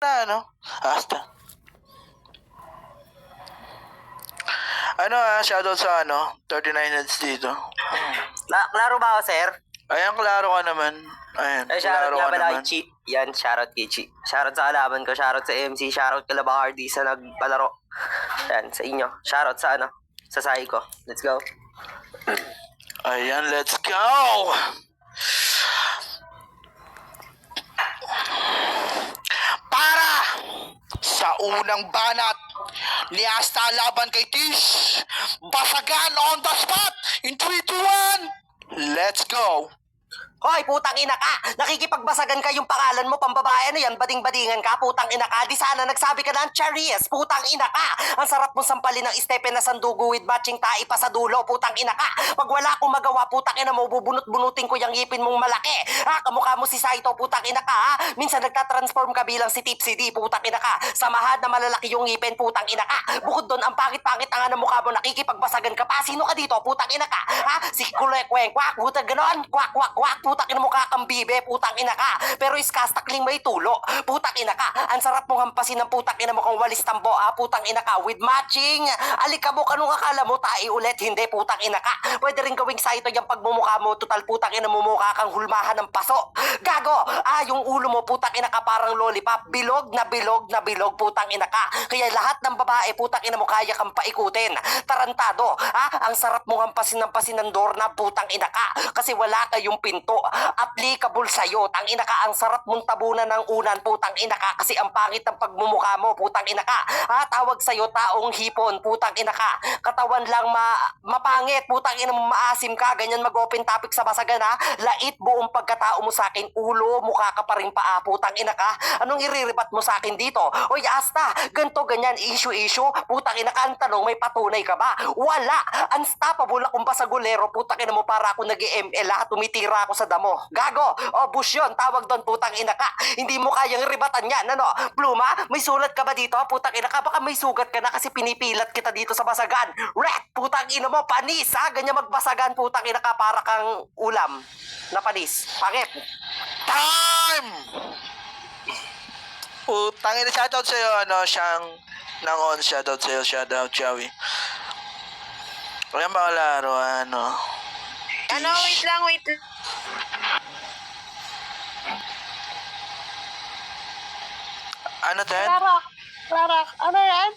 Hasta. Shoutout sa 39 heads dito. Klaro ba ako, sir? Ayan, klaro ka naman. Ayan, Shoutout klaro nga ka pala naman. kay Chi. Yan, shoutout kay Chi. Shoutout sa kalaban ko, shoutout sa MC, shoutout kay Labacardi sa nagpalaro. Yan, sa inyo. Shoutout sa sa sahi ko. Let's go. Ayan, let's go! Para sa unang banat ni Asta laban kay Tish. Basagan on the spot in 3, 2, 1. Let's go! Hoy, putang ina ka! Nakikipagbasagan ka yung pangalan mo, pambabae, ano yan? Bading-badingan ka, putang ina ka. Di sana nagsabi ka ng Charis, putang ina ka. Ang sarap mo sampalin ng Stephen na sandugo with matching tai pa sa dulo, putang ina ka. Pag wala akong magawa, putang ina mo, bubunot-bunutin ko yung ngipin mong malaki. Ha, kamukha mo si Saito, putang ina ka, ha? Minsan nagtatransform ka bilang si Tipsy D, putang ina ka. Samahad na malalaki yung ngipin, putang ina ka. Bukod doon, ang pangit-pangit ang mukha mo, nakikipagbasagan ka pa. Sino ka dito, putang ina ka? Ha? Si Kulek-Kwek, kwak, putang ganon, kwak, kwak, kwak, putang ina mo kakang bibe, putang ina ka. Pero iskastakling may tulo, putang ina ka. Ang sarap mong hampasin ng putang ina mo kung walis tambo, ha, putang ina ka. With matching, alikabok, anong akala mo, tae ulit, hindi, putang ina ka. Pwede rin gawing Saito yung pagmumukha mo, total putang ina mo mukha kang hulmahan ng paso. Gago, yung ulo mo, putang ina ka, parang lollipop, bilog na bilog na bilog, putang ina ka. Kaya lahat ng babae, putang ina mo, kaya kang paikutin. Tarantado, ang sarap mong hampasin ng doorknob, putang ina ka. Kasi wala kayong pinto. Applicable sa'yo, tang ina ka, ang sarap mong tabunan ng unan, putang ina ka, kasi ang pangit ng pagmumukha mo, putang ina ka. Tawag sa'yo taong hipon, putang ina ka. Katawan lang mapangit, putang ina mo, maasim ka, ganyan mag-open topic sa basagan, ha. Lait buong pagkatao mo sa akin, ulo, mukha ka pa rin paa, putang ina ka. Anong iriribat mo sa akin dito? Oy, Asta, ganto ganyan, issue, putang ina ka, ang tanong, may patunay ka ba? Wala, unstoppable akong basagulero, putang ina mo, para ako nag-ML, tumitira ako sa damo. Gago, bush yun, tawag doon, putang ina ka. Hindi mo kayang ribatan yan, ano? Pluma, may sulat ka ba dito, putang ina ka? Baka may sugat ka na kasi pinipilat kita dito sa basagan. Rat, putang ina mo, panis, ha? Ganyan magbasagan, putang ina ka, para kang ulam na panis. Pangit. Time! Putang ina, shoutout sa'yo, siyang nang on, shoutout sa'yo, shoutout, Chawi. Ayan ba kalaro, Wait lang. Ano, Ted? Clara, ano yan?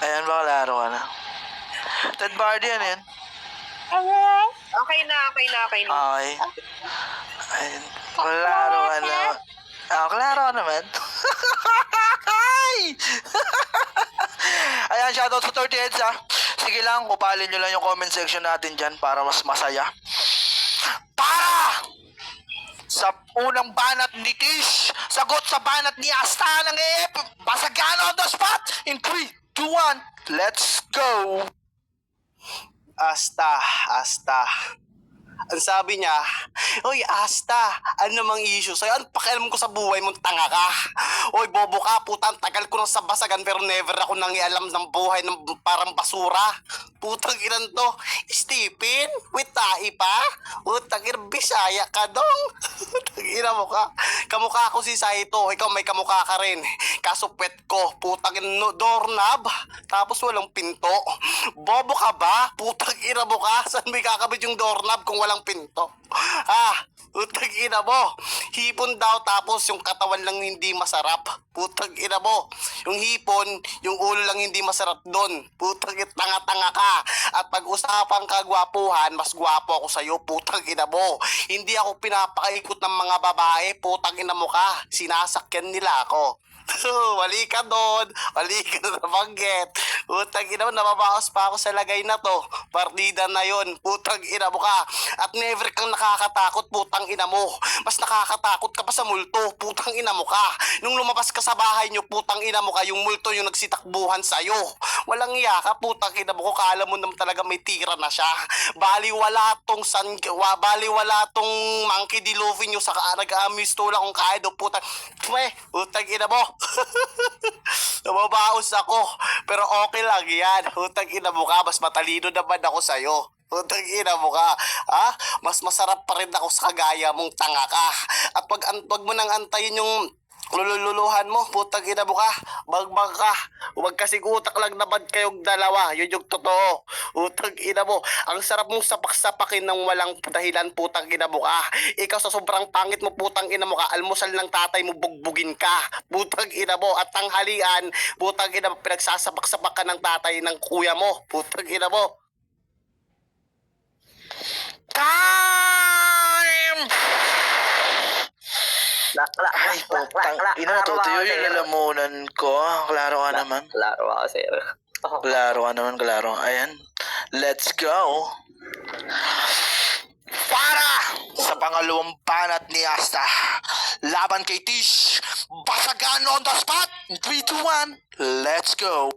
Ayan ba kalaro ka na? Ted Bardi, ano yan? Ano yan? Okay na. Okay. Ayan, kalaro ka na. Klaro ka naman. Ayan, shoutout sa 30 heads, ha. Sige lang, kupalin nyo lang yung comment section natin dyan para mas masaya. Para sa unang banat ni Tish, sagot sa banat ni Asta ng EF, basagan on the spot in 3, 2, 1, let's go! Asta. Ang sabi niya, "Hoy, Asta, ano namang issue sa'yo? Ano pakialam ko sa buhay mo, tanga ka? Hoy, bobo ka, putang tagal ko nang sa basagan pero never ako nangialam ng buhay ng parang basura. Putang inan to. Stephen, with tai pa? Putang ina, Bisaya ka dong. Putang ina mo ka. Kamukha ko si Saito, ikaw may kamukha ka rin. Kaso pet ko, putang ina, doorknob, tapos walang pinto. Bobo ka ba? Putang ina mo ka. Saan may kakabit yung doorknob kung walang pinto? Putang ina mo. Hipon daw tapos yung katawan lang hindi masarap. Putang ina mo. Yung hipon, yung ulo lang hindi masarap doon. Putang ina, tanga-tanga ka. At pag-usapan kagwapuhan, mas gwapo ako sa'yo. Putang ina mo. Hindi ako pinapakaikot ng mga babae. Putang ina mo ka. Sinasakyan nila ako. Wali ka doon. Wali ka na nabanggit. Putang ina mo, nababaos pa ako sa lagay na to. Partida na yon. Putang ina mo ka. At never kang nakakatakot, putang ina mo. Mas nakakatakot ka pa sa multo. Putang ina mo ka. Nung lumabas ka sa bahay nyo, putang ina mo ka, yung multo yung nagsitakbuhan sa'yo. Walang iya ka, putang ina mo ko. Kala mo naman talaga may tira na siya. Baliwala tong monkey diluvin nyo sa nag-amisto lang kung kaya do, putang ina mo. Nababaos ako. Pero okay lang yan. Putang ina mo ka. Mas matalino naman ako sa'yo. Putang ina mo ka. Ha? Mas masarap pa rin ako sa kagaya mong tanga ka. At wag mo nang antayin yung lululuhan mo. Putang ina mo ka. Bagbag ka. Huwag kasing utak lang naman kayong dalawa. Yun yung totoo. Putang ina mo. Ang sarap mong sapak-sapakin ng walang dahilan. Putang ina mo ka. Ikaw sa sobrang pangit mo. Putang ina mo ka. Almusal ng tatay mo. Bugbugin ka. Putang ina mo. At tanghalian. Putang ina mo. Pinagsasapak-sapak ka ng tatay ng kuya mo. Putang ina mo. Time! Ay, putang ina, tutuyo yung lalamunan ko. Klaro ka naman. Klaro ako, sir. Klaro ka naman, klaro. Ayan. Let's go. Para sa pangalawang banat ni Asta. Laban kay Tish. Basagan on the spot. 3, 2, 1. Let's go.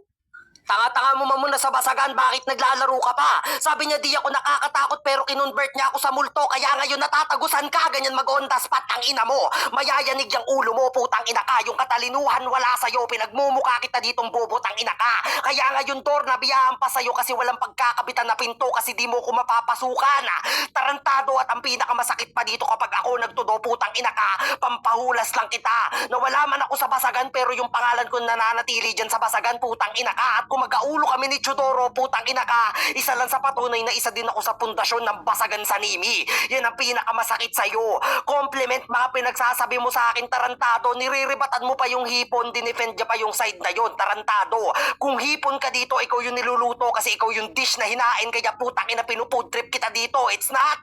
Tanga-tanga mo muna sa basagan, bakit naglalaro ka pa? Sabi niya di ako nakakatakot pero kinonvert niya ako sa multo, kaya ngayon natatagusan ka, ganyan mag-on the spot, ang ina mo. Mayayanig yung ulo mo, putang ina ka, yung katalinuhan wala sa'yo, pinagmumukha kita ditong bobo, tang ina ka. Kaya ngayon, Dor, nabiyahan pa sa'yo kasi walang pagkakabitan na pinto kasi di mo ko mapapasukan. Tarantado at ang pinakamasakit pa dito kapag ako nagtudo, putang ina ka, pampahulas lang kita. Nawala man ako sa basagan pero yung pangalan ko nananatili dyan sa basagan, putang ina ka. At kung magkaulo kami ni Chudoro, putang ina ka, isa lang sa patunay na isa din ako sa pundasyon ng basagan sa Nimi. Yan ang pinakamasakit sa'yo. Compliment mga pinagsasabi mo sa akin, tarantado. Niriribatan mo pa yung hipon, dinefend niya pa yung side na yon, tarantado. Kung hipon ka dito, ikaw yung niluluto kasi ikaw yung dish na hinain, kaya putang ina pinufood trip kita dito. It's not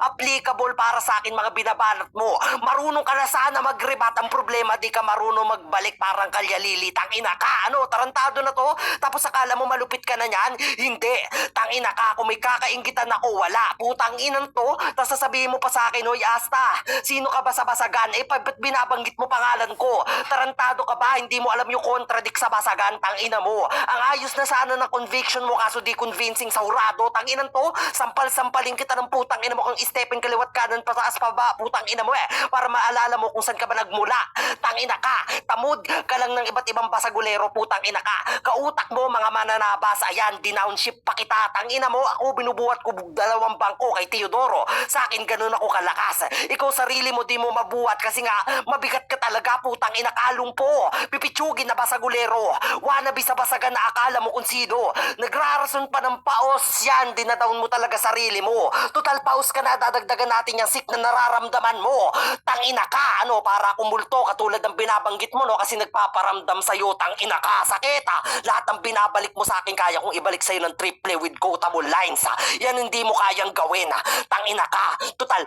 applicable para sa akin mga binabanat mo. Marunong ka na sana mag-rebat, ang problema di ka marunong magbalik parang kalyalili. Tang ina ka, ano, tarantado na to? Tapos akala mo malupit ka na niyan? Hindi. Tangina ka, kung may kakainggitan ako, wala. Putang inan to. Tapos sasabihin mo pa sa akin, hoy Asta, sino ka ba sa basagan? Eh, ba't binabanggit mo pangalan ko? Tarantado ka ba? Hindi mo alam yung contradict sa basagan? Tangina mo. Ang ayos na sana ng conviction mo, kaso di convincing sa urado. Tanginan to, sampal-sampalin kita ng putang ina mo kung stepin kaliwat kanan pataas pa ba? Putang ina mo para maalala mo kung saan ka ba nagmula. Tangina ka, tamod ka lang ng iba't ibang basagulero, putang ina ka. Kautak mo mga mananabas, ayan, dinownship pa kita. Tangina mo, ako binubuhat ko 2 bangko kay Teodoro. Sa akin ganun ako kalakas. Ikaw sarili mo di mo mabuhat kasi nga mabigat ka talaga, putang ina, kalumpo. Pipitsugin na basagulero. Wannabe sa basagan na akala mo kung sino. Nagrarason pa ng paos, yan, dinadown mo talaga sarili mo. Total paus ka na, dadagdagan natin yung sick na nararamdaman mo. Tangina ka, ano, para kumulto katulad ng binabanggit mo, no, kasi nagpaparamdam sa'yo, tangina ka, sakit lahat ng binabalik mo sa akin, kaya kong ibalik sa'yo ng triple with quotable lines, Yan hindi mo kayang gawin, Tangina ka. Total,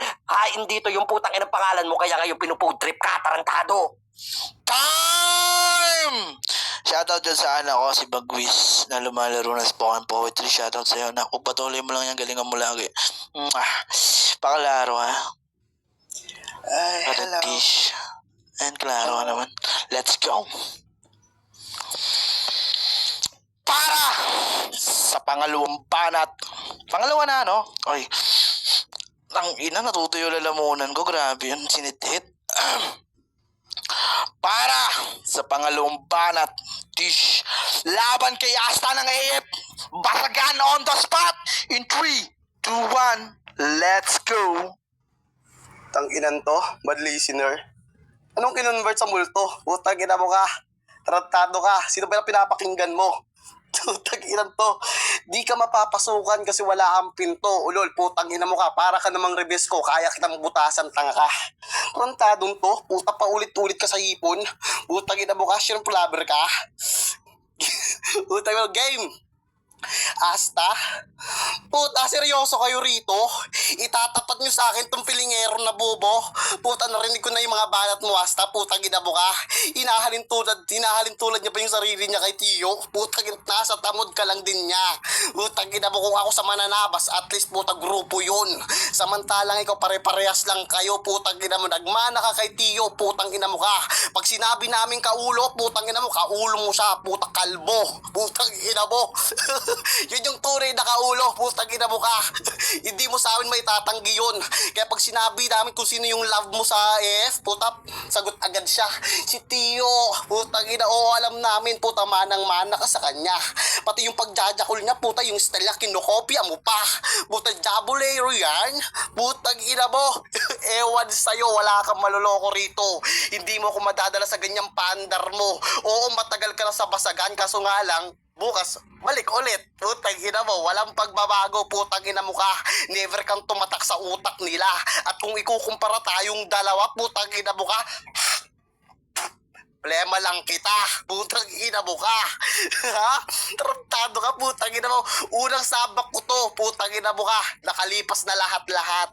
hindi to yung putang inang pangalan mo, kaya ngayon pinupood trip ka, tarantado. Time! Shoutout dyan sa anak ko, si Bagwis, na lumalaro ng spoken poetry. Shoutout sa'yo, anak ko. Patuloy mo lang yan, galingan mo lagi. Pakalaro, ha? Ay, hello. Tish. And klaro ka naman. Let's go! Para sa pangalawang banat. Pangalawa na, no? Ay, ang ina, natutuyo lalamunan ko. Grabe yun, sinithit. Para sa pangalawang banat, Tish, laban kay Asta ng AF. Basagan on the spot. In 3, 2, 1, let's go. Tanginan to, bad listener. Anong kinonvert sa multo? Putang ina mo ka. Tarantado ka. Sino ba yung pinapakinggan mo? Putang ina to. Di ka mapapasukan kasi wala kang pinto. Ulol, putang ina mo ka. Para ka namang rebes ko. Kaya kitang butasan, tanga ka. Tarantadong to. Puta pa ulit-ulit ka sa hipon. Putang ina mo ka. Sure flabber ka. Putang ina mo, game. Asta? Puta, seryoso kayo rito? Itatapat nyo sa akin tong pilingero na bobo? Puta, narinig ko na yung mga banat mo, Asta. Puta, ginabo ka. Inahalin tulad niya pa yung sarili niya kay Tio. Puta, nasa tamod ka lang din niya. Puta, ginabo kung ako sa mananabas, at least puta, grupo yun. Samantalang ikaw pare-parehas lang kayo. Puta, ginamo, nagmana ka kay Tio. Putang ina mo ka. Pag sinabi namin kaulo, putang ina mo, kaulo mo siya, putang kalbo, putang ina mo. Yun yung tunay na kaulo, putang ina mo ka. Hindi mo sa amin may tatanggi yun. Kaya pag sinabi namin kung sino yung love mo sa AF, puta, sagot agad siya. Si Tio, putang ina, oo, alam namin, puta, manang-mana ka sa kanya. Pati yung pagjajakol niya, puta, yung style niya, kinokopya mo pa. Puta, jabulero yan. Putang ina mo. Ewan sa'yo, wala kang maloloko rito. Hindi mo ako madadala sa ganyang pandar mo. Oo, matagal ka na sa basagan, kaso nga lang, bukas, balik ulit. Putang ina mo, walang pagbabago, putang ina mo ka. Never kang tumatak sa utak nila. At kung ikukumpara tayong dalawa, putang ina mo ka, problema lang kita. Putang ina mo ka. Ha? Tarantado ka, putang ina mo. Unang sabak ko to, putang ina mo ka. Nakalipas na lahat-lahat.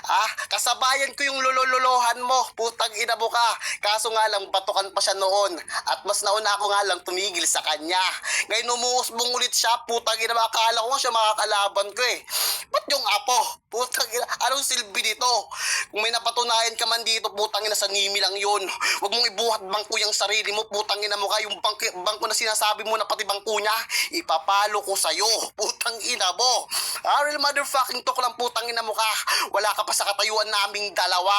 Ha? Kasabayan ko yung lulolohan mo, putang ina mo ka. Kaso nga lang, batukan pa siya noon. At mas nauna ako nga lang tumigil sa kanya. Ngayon umuusbong ulit siya, putang ina mo. Akala ko nga siya makakalaban ko eh. Ba't yung apo? Putang ina, anong silbi dito? Kung may napatunayan ka man dito, putang ina, sa nimi lang yun. Huwag mong ibuhat bangko yung sarili mo, putang ina mo ka. Yung bangko na sinasabi mo na pati bangko niya, ipapalo ko sa'yo, putang ina mo. Real motherfucking talk lang, putang ina mo ka. Wala ka pa sa katayuan naming dalawa.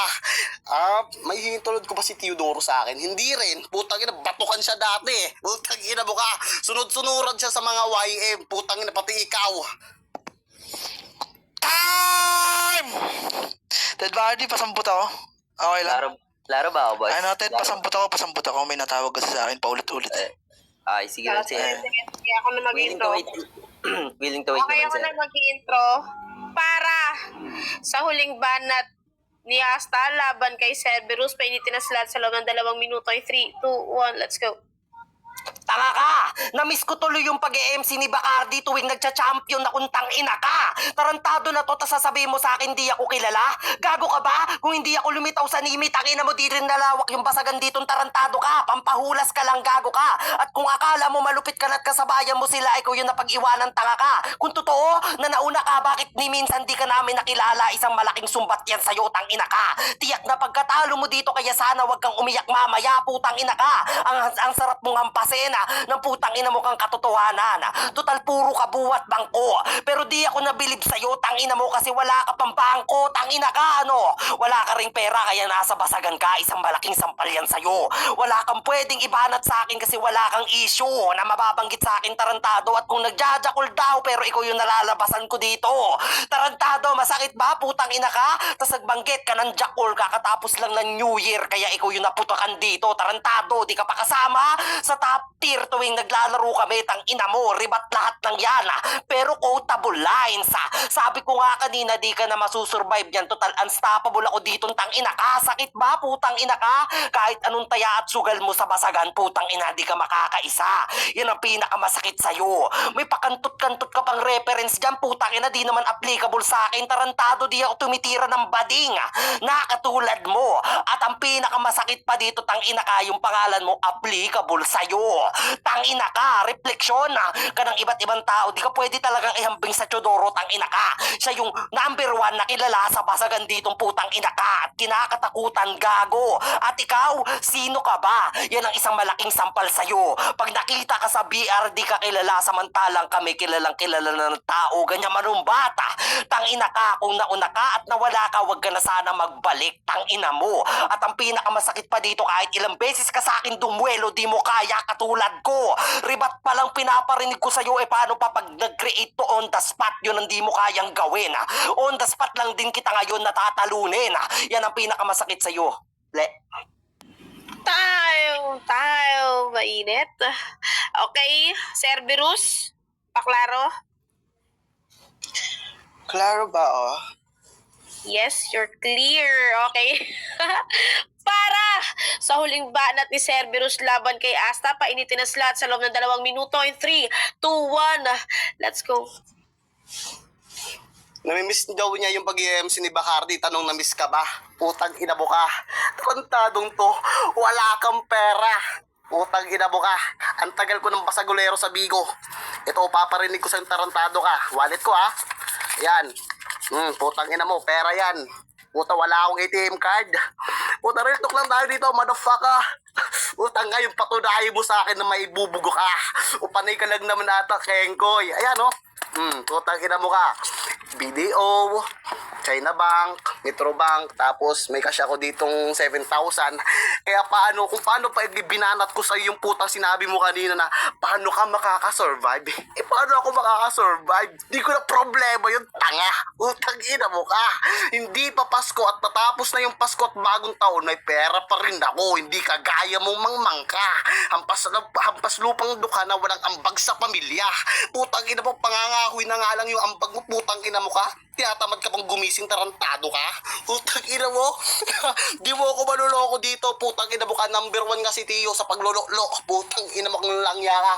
May hintulod ko ba si Teodoro sa akin? Hindi rin, putang ina, batukan siya dati. Putang ina mo ka. Sunod-sunuran siya sa mga YM, putang ina, pati ikaw. Time! Ted Bardi, pasamput ako. Okay lang. Laro ba ako, boss? Ano, Ted, pasamput ako. May natawag kasi sa akin paulit-ulit. Ay, sige lang, sige. Sige, ako na Willing to mag-intro. wait. Willing to wait Okay, naman, ako sir. na mag-intro. Para sa huling banat ni Asta laban kay Cerberus, painitin na sila sa loob ng 2 minuto. 3, 2, 1, let's go. Tanga ka! Namiss ko tuloy yung pag-MC ni Bacardi tuwing nagcha-champion na kung tangina ka! Tarantado na to, tas sasabihin mo sa akin di ako kilala? Gago ka ba? Kung hindi ako lumitaw sa nimi, tangina mo di rin nalawak yung basagan ditong tarantado ka! Pampahulas ka lang, gago ka! At kung akala mo malupit ka na't kasabayan mo sila, ikaw yung napag-iwanan, tanga ka! Kung totoo na nauna ka, bakit ni minsan di ka namin nakilala? Isang malaking sumbat yan sa'yo, tangina ka! Tiyak na pagkatalo mo dito, kaya sana wag kang umiyak mamaya, putang ina ka! Ang sarap mong hampasin ng putang ina mo kang katotohanan. Total puro ka buwat bangko. Pero di ako nabilib sa'yo, tangina mo, kasi wala ka pang bangko, tangina ka, ano? Wala ka ring pera, kaya nasa basagan ka, isang malaking sampal yan sa'yo. Wala kang pwedeng ibanat sa akin kasi wala kang issue na mababanggit sa akin, tarantado. At kung nagjajakol daw, pero ikaw yung nalalabasan ko dito. Tarantado, masakit ba, putang ina ka? Tas nagbanggit ka ng jakol kakatapos lang ng New Year, kaya ikaw yung naputakan dito. Tarantado, di ka pa kasama sa top tier tuwing naglalaro kami, tang ina mo, ribat lahat ng yan, pero quotable lines, Sabi ko nga kanina, di ka na masusurvive yan, total unstoppable ako dito, tang ina ka. Sakit ba, putang ina ka? Kahit anong taya at sugal mo sa basagan, putang ina, di ka makakaisa. Yan ang pinakamasakit sa'yo. May pakantot-kantot ka pang reference dyan, putang ina, di naman applicable sa akin. Tarantado, di ako tumitira ng bading na katulad mo. At ang pinakamasakit pa dito, tang ina ka, yung pangalan mo applicable sa'yo. Tangina ka, refleksyon ka ng iba't ibang tao. Di ka pwede talagang ihambing sa Teodoro, tangina ka. Siya yung number 1 na kilala sa basagan ditong putang ina ka. At kinakatakutan, gago. At ikaw, sino ka ba? Yan ang isang malaking sampal sa'yo. Pag nakita ka sa BR, di ka kilala, samantalang kami kilalang kilala na ng tao. Ganyan manumbata. Tangina ka, kung nauna ka at nawala ka, wag ka na sana magbalik, tangina mo. At ang pinakamasakit pa dito, kahit ilang beses ka sa akin dumwelo, di mo kaya katulad ko. Ribat pa lang pinaparinig ko sa'yo, paano pa pag nag-create to on the spot, yun hindi mo kayang gawin. On the spot lang din kita ngayon natatalunin. Yan ang pinakamasakit sa'yo. Tayo, mainit. Okay, Cerberus, paklaro. Klaro ba, oh? Yes, you're clear. Okay. Para sa huling banat ni Cerberus laban kay Asta, painitin na slot sa loob ng 2 minuto. 3, 2, 1, let's go. Namimiss daw niya yung pag-MC ni Bacardi. Tanong, namiss ka ba? Putang ina mo ka. Tarantadong to, wala kang pera. Putang ina mo ka. Ang tagal ko ng basagulero sa Bigo. Ito, paparinig ko sa tarantado ka. Wallet ko, ha? Yan. Putang ina mo, pera yan. Puta, wala akong ATM card. Puta, real talk lang tayo dito, motherfucker. Puta, ngayon patunayan mo sa akin na may bubugo ka. O panay ka lang naman ata, Kengkoy. Ayan, oh. Putang ina mo ka. BDO, China Bank, Metro Bank, tapos may cash ako ditong 7,000. Kaya kung paano pa binanat ko sa'yo yung putang sinabi mo kanina na paano ka makakasurvive? Paano ako makakasurvive? Di ko na problema yung tanga. Utang ina mo ka. Hindi pa Pasko at natapos na yung Pasko at bagong taon, may pera pa rin ako. Hindi ka gaya mong mangmangka. Hampas lupang dukha na walang ambag sa pamilya. Putang ina mo, pangangahoy na nga lang yung ambag mo, putang ina mo ka. Tinatamad ka pang gumising, tarantado ka. Putang ina mo. Di mo ako manuloko dito. Putang ina mo ka. Number 1 nga si Tio sa paglololo. Putang ina mo kung langya ka.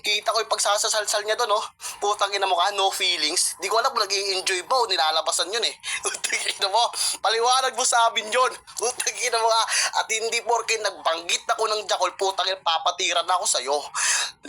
Kita ko yung pagsasasalsal niya doon, oh. Putang ina mo ka, no feelings. Di ko alam kung nag-i-enjoy ba o nilalabasan yun eh. Putang ina mo. Paliwanag mo sa amin yun. Putang ina mo ka. At hindi porke nagbanggit ako ng jakol, putang ina, papatiran na ako sa'yo.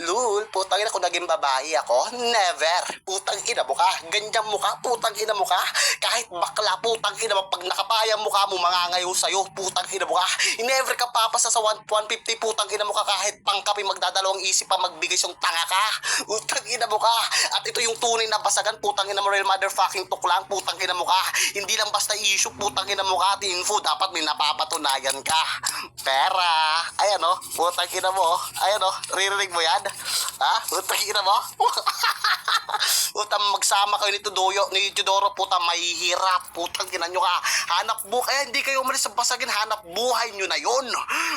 Lul, putang ina, kung naging babae ako, never. Putang ina mo ka. Ganyan mo ka, putang ina mo ka. Kahit bakla, putang ina mo, pag nakapayang mukha mo, mangangayo sa'yo, putang ina mo ka. Never ka papasa sa 150, putang ina mo ka, kahit pangkapi magdadalawang isip pa magbigay yung tanga ka. Putang ina mo ka. At ito yung tunay na basagan, putang ina mo, real motherfucking tuklang, putang ina mo ka. Hindi lang basta issue, putang ina mo ka at info, dapat may napapatunayan ka. Pera. Ayan o, putang ina mo. Ayan o, ririnig mo yan? Ha? Putang ina mo? Putang magsama kayo ni Tudoro, putang mahihirap, putang ina nyo ka. Hanap buhay, kaya hindi kayo umalis sa basagin, hanap buhay nyo na yon.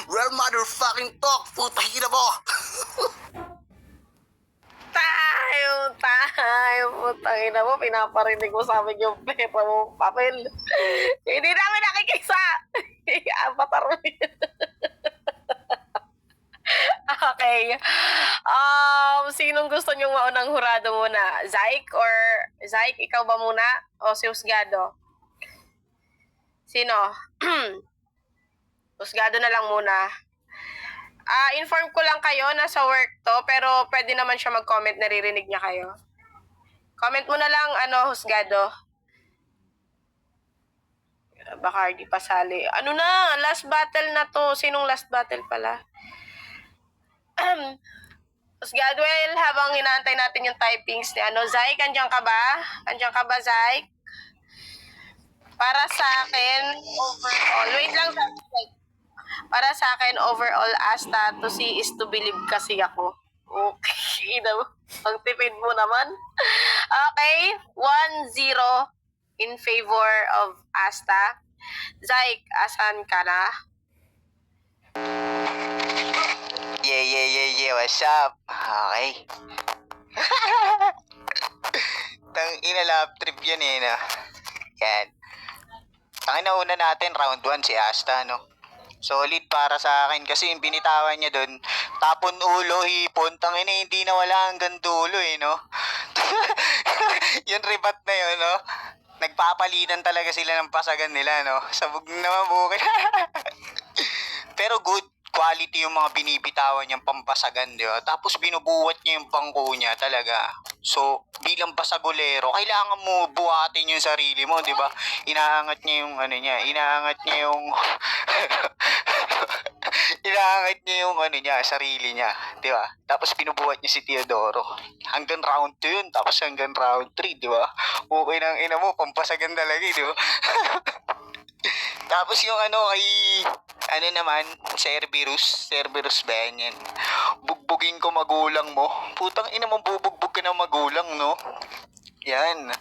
Real motherfucking talk, putang ina mo. Tayo, putang ina mo, pinaparinig mo sa amin yung pera mo, papel. Hindi namin nakikisa. Avatar mo yun. Okay. Sinong gusto niyong maunang hurado muna? Zyke or Zyke, ikaw ba muna? O si Husgado? Sino? Husgado na lang muna. Inform ko lang kayo, nasa work to, pero pwede naman siya mag-comment, naririnig niya kayo. Comment mo na lang, Husgado. Baka hindi pasali. Ano na, last battle na to. Sinong last battle pala? Husgado, well, habang inaantay natin yung typings ni Zyke, andyan ka ba? Andyan ka ba, Zyke? Para sa akin, overall, wait lang, Zyke. Para sa akin, overall, Asta, to see is to believe kasi ako. Okay, ang tipid mo naman. Okay, 1-0 in favor of Asta. Zyke, asan ka na? Yeah, what's up? Okay. Tangina, lap trip yan eh, no? Yan. Tangina, una natin, round 1 si Asta, no? Solid para sa akin kasi yung binitawan niya doon, tapon ulo, hipon, tangina, hindi na wala hanggang dulo eh, no? Yung ribat na yun, no? Nagpapalitan talaga sila ng pasagan nila, no? Sabog naman bukid. Pero good quality yung mga binibitawan niyang pampasagan, di ba? Tapos binubuhat niya yung bangko niya talaga. So, bilang basagolero, kailangan mo buhatin yung sarili mo, di ba? Inaangat niya yung inaangat niya yung inaangat niya yung sarili niya, di ba? Tapos binubuhat niya si Teodoro. Hanggang round 2 yun, tapos hanggang round 3, di ba? Okay ng ina mo, pampasagan talaga, di ba? Tapos yung kay naman, Cerberus ba yan? Bugbugin ko magulang mo. Putang ina mo, bubugbog ka ng magulang, no? Yan.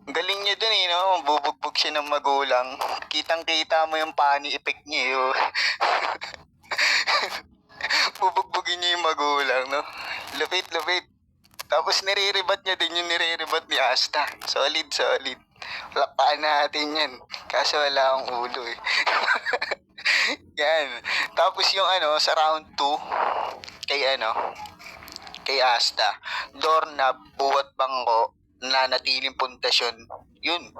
Galing niya dun eh, no? Bubugbog siya ng magulang. Kitang-kita mo yung funny effect niya, yun. Bubugbugin niya yung magulang, no? Lupit. Tapos nire-rebat niya din yung nire-rebat ni Asta. Solid. Laktaan natin yan. Kaso wala akong ulo eh. Yan. Tapos yung sa round 2, kay Asta, doorknob, buwat bangko, nanatiling pundasyon. Yun.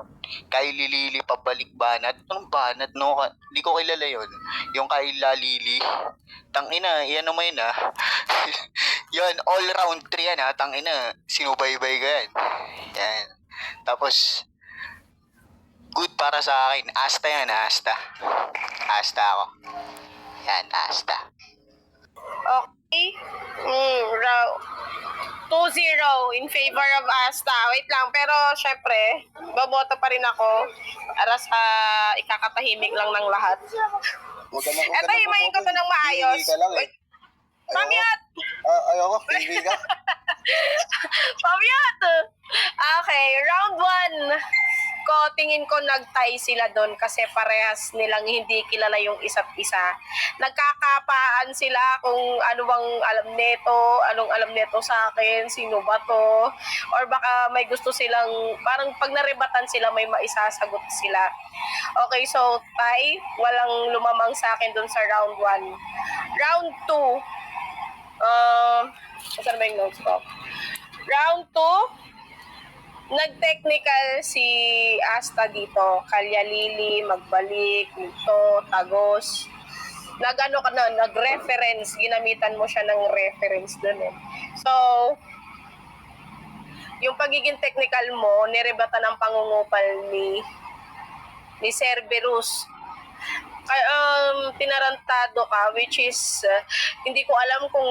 Kay Lili, pabalik banat. Anong banat, no? Hindi ko kilala yun. Yung kay Lili. Tangina, yan naman yun, yan, all round 3 yan, Tangina, sinubaybay ka yan. Yan. Tapos, Good para sa akin. Asta yan, Asta. Asta ako. Yan, Asta. Okay. 2-0 in favor of Asta. Wait lang, pero syempre, boboto pa rin ako para sa ikakatahimik lang ng lahat. Eto, himayin ko to ng maayos. Wait, Pamyat! Ayoko, hindi ka. Pamyat! Okay, round 1. Tingin ko nag-tie sila doon kasi parehas nilang hindi kilala yung isa't isa. Nagkakapaan sila kung ano bang alam nito, anong alam nito sa akin, sino ba to, or baka may gusto silang, parang pag narebatan sila may maisasagot sila. Okay, so tie, walang lumamang sa akin doon sa round 1. Round 2, saan ba yung notes ko? Round 2, nag-technical si Asta dito. Kalyalili, magbalik, ito, tagos. Nag-reference. Ginamitan mo siya ng reference dun eh. So, yung pagiging technical mo, nirebatan ang pangungupal ni Cerberus. Tinarantado ka, which is hindi ko alam kung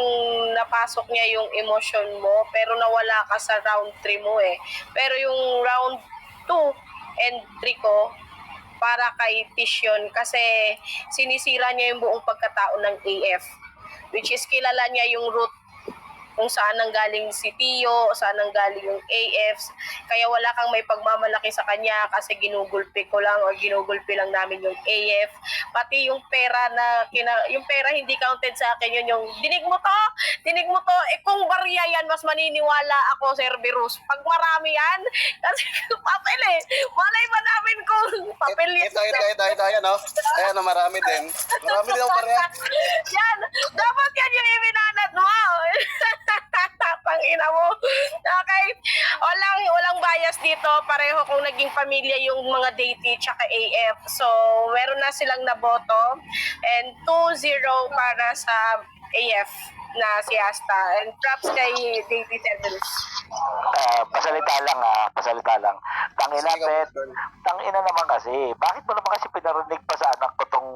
napasok niya yung emosyon mo, pero nawala ka sa round 3 mo eh. Pero yung round 2 and 3 ko, para kay Tish yun, kasi sinisira niya yung buong pagkatao ng AF, which is kilala niya yung root kung saan nanggaling si Tio, saan nanggaling yung AFs. Kaya wala kang may pagmamalaki sa kanya kasi ginugulpi ko lang o ginugulpi lang namin yung AF. Pati yung pera yung pera hindi counted sa akin yun, yung dinig mo to, kung barya yan, mas maniniwala ako, Cerberus. Pag marami yan, kasi papel eh. Malay ba namin kung papel yan. Ito, ayan, marami din. Marami din ako pareha. Yan, dapat yan yung iminanat mo. Pangina mo. Okay. Walang bias dito. Pareho kung naging pamilya yung mga Deity tsaka AF. So, meron na silang naboto. And 2-0 para sa AF na si Asta. And props kay Deity Cerberus. Pasalita lang. Tangina naman kasi. Bakit mo naman kasi pinarinig pa sa anak ko tong